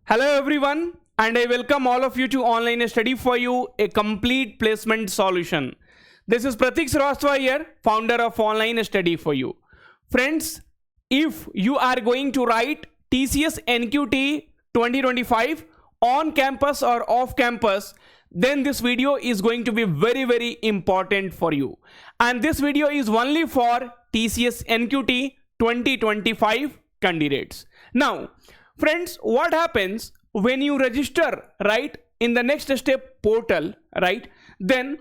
Hello everyone, and I welcome all of you to Online Study for You, a complete placement solution. This is Pratik Srivastava here, founder of Online Study for You. Friends, if you are going to write TCS NQT 2025 on campus or off campus, then this video is going to be very important for you. And this video is only for TCS NQT 2025 candidates. Now, friends, what happens when you register, right, in the next step portal, right? Then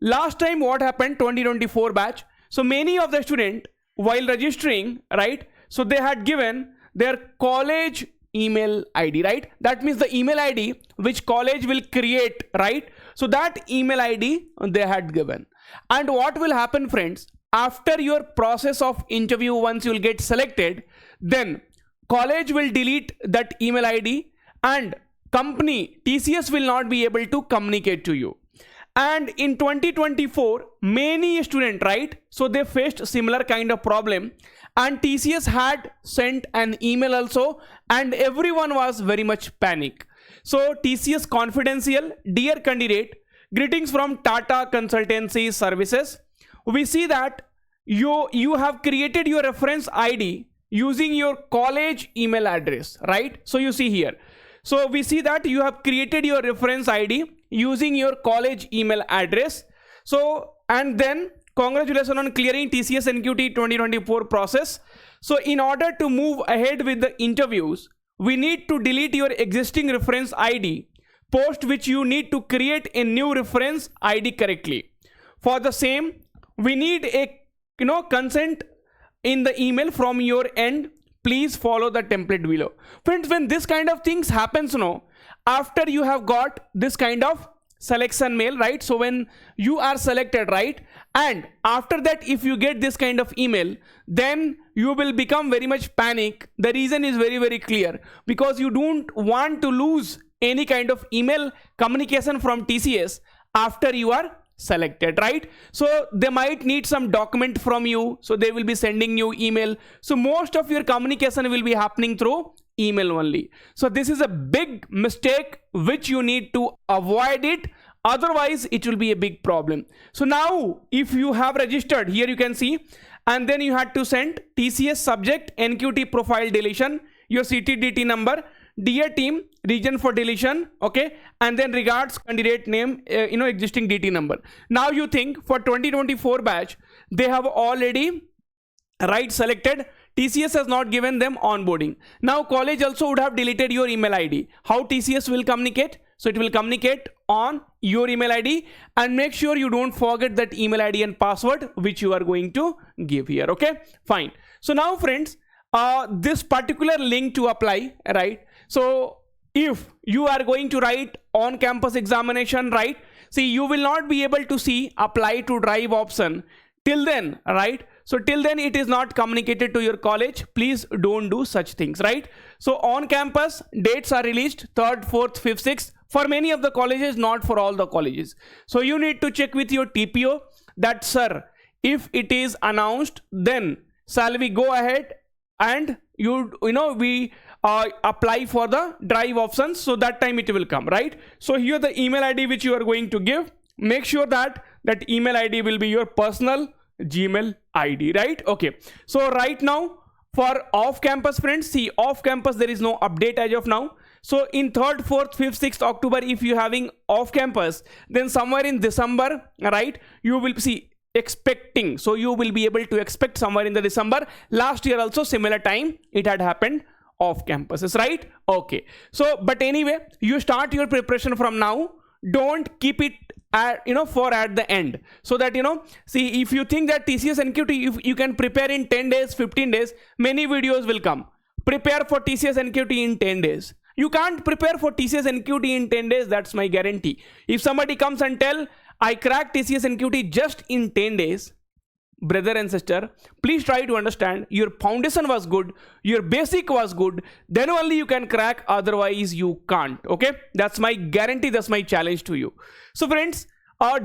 last time what happened, 2024 batch. So many of the students while registering, right, so they had given their college email ID, right? That means the email ID which college will create, right? So that email ID they had given. And what will happen, friends, after your process of interview, once you will get selected, then college will delete that email ID and company TCS will not be able to communicate to you. And in 2024 many students, right, so they faced similar kind of problem, and TCS had sent an email also, and everyone was very much panic. So TCS confidential, dear candidate, greetings from Tata Consultancy Services. We see that you have created your reference ID using your college email address, right? So you see here, so we see that you have created your reference ID using your college email address. So, and then congratulations on clearing TCS NQT 2024 process. So in order to move ahead with the interviews, we need to delete your existing reference ID, post which you need to create a new reference ID correctly. For the same, we need a consent in the email from your end. Please follow the template below. Friends, when this kind of things happens, after you have got this kind of selection mail, right? So when you are selected, right, and after that if you get this kind of email, then you will become very much panic. The reason is very clear, because you don't want to lose any kind of email communication from TCS after you are selected, right? So they might need some document from you, so they will be sending you email. So most of your communication will be happening through email only. So this is a big mistake which you need to avoid it, otherwise it will be a big problem. So now if you have registered, here you can see, and then you had to send TCS subject NQT profile deletion, your CTDT number, dear team, region for deletion, okay, and then regards candidate name, existing DT number. Now you think for 2024 batch they have already selected, TCS has not given them onboarding. Now college also would have deleted your email ID. How TCS will communicate? So it will communicate on your email ID, and make sure you don't forget that email ID and password which you are going to give here, okay, fine. So now friends, this particular link to apply, right? So if you are going to write on campus examination, right, see, you will not be able to see apply to drive option till then, right? So till then it is not communicated to your college. Please don't do such things, right? So on campus dates are released 3rd, 4th, 5th, 6th for many of the colleges, not for all the colleges. So you need to check with your TPO that, sir, if it is announced, then shall we go ahead and we apply for the drive options, so that time it will come, right? So here the email ID which you are going to give, make sure that that email ID will be your personal Gmail ID, right? Okay, so right now for off campus, friends, see, off campus there is no update as of now. So in 3rd, 4th, 5th, 6th October, if you having off campus, then somewhere in December, right, you will see expecting, so you will be able to expect somewhere in the December. Last year also similar time it had happened off campuses, right? Okay, so but anyway, you start your preparation from now. Don't keep it at the end, so that see, if you think that TCS NQT, if you can prepare in 10 days, 15 days, many videos will come. Prepare for TCS NQT in 10 days. You can't prepare for TCS NQT in 10 days, that's my guarantee. If somebody comes and tell, I cracked TCS NQT just in 10 days, brother and sister, please try to understand, your foundation was good, your basic was good, then only you can crack, otherwise you can't, okay? That's my guarantee, that's my challenge to you. So friends,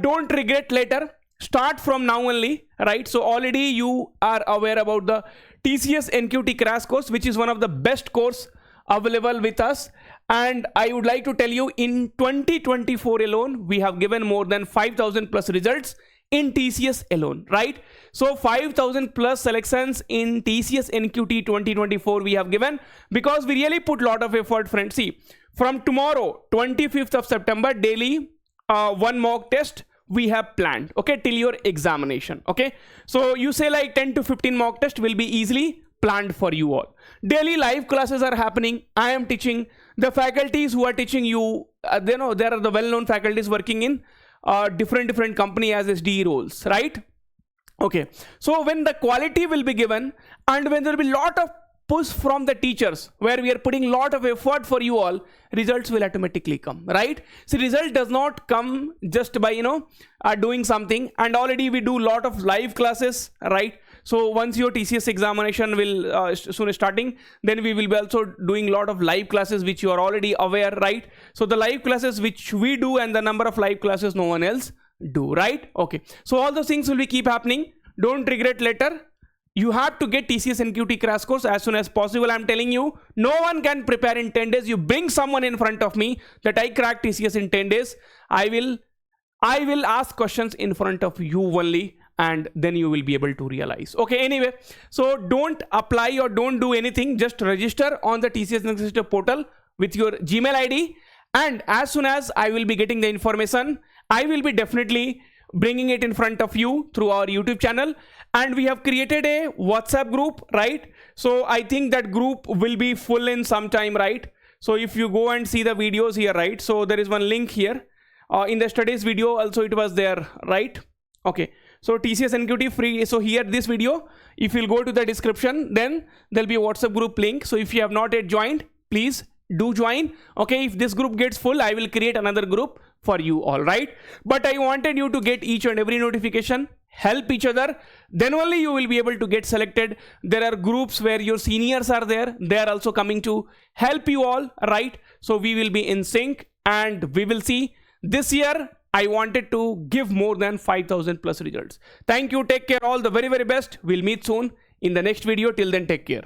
don't regret later, start from now only, right? So already you are aware about the TCS NQT crash course, which is one of the best course available with us. And I would like to tell you, in 2024 alone, we have given more than 5,000 plus results in TCS alone, right? So 5,000 plus selections in TCS NQT 2024 we have given, because we really put lot of effort, friends. See, from tomorrow, 25th of September, daily one mock test we have planned, okay, till your examination. Okay, so you say like 10 to 15 mock test will be easily planned for you all. Daily live classes are happening. I am teaching. The faculties who are teaching you, they know there are the well-known faculties working in different company as SDE roles, right? Okay, so when the quality will be given, and when there will be lot of push from the teachers, where we are putting lot of effort for you all, results will automatically come, right? So result does not come just by doing something. And already we do lot of live classes, right? So once your TCS examination will soon starting, then we will be also doing lot of live classes, which you are already aware, right? So the live classes which we do, and the number of live classes no one else do, right? Okay, so all those things will be keep happening. Don't regret later. You have to get TCS NQT crash course as soon as possible. I'm telling you, no one can prepare in 10 days. You bring someone in front of me that I cracked TCS in 10 days. I will ask questions in front of you only, and then you will be able to realize. Okay, anyway, so don't apply or don't do anything. Just register on the TCS NQT portal with your Gmail ID. And as soon as I will be getting the information, I will be definitely bringing it in front of you through our YouTube channel. And we have created a WhatsApp group, right? So I think that group will be full in some time, right? So if you go and see the videos here, right? So there is one link here. In the studies video also it was there, right? Okay, so TCS NQT free. So here this video, if you'll go to the description, then there'll be a WhatsApp group link. So if you have not yet joined, please do join. Okay, if this group gets full, I will create another group for you all, right? But I wanted you to get each and every notification, help each other, then only you will be able to get selected. There are groups where your seniors are there. They are also coming to help you all, right? So we will be in sync, and we will see. This year I wanted to give more than 5,000 plus results. Thank you. Take care. All the very best. We'll meet soon in the next video. Till then, take care.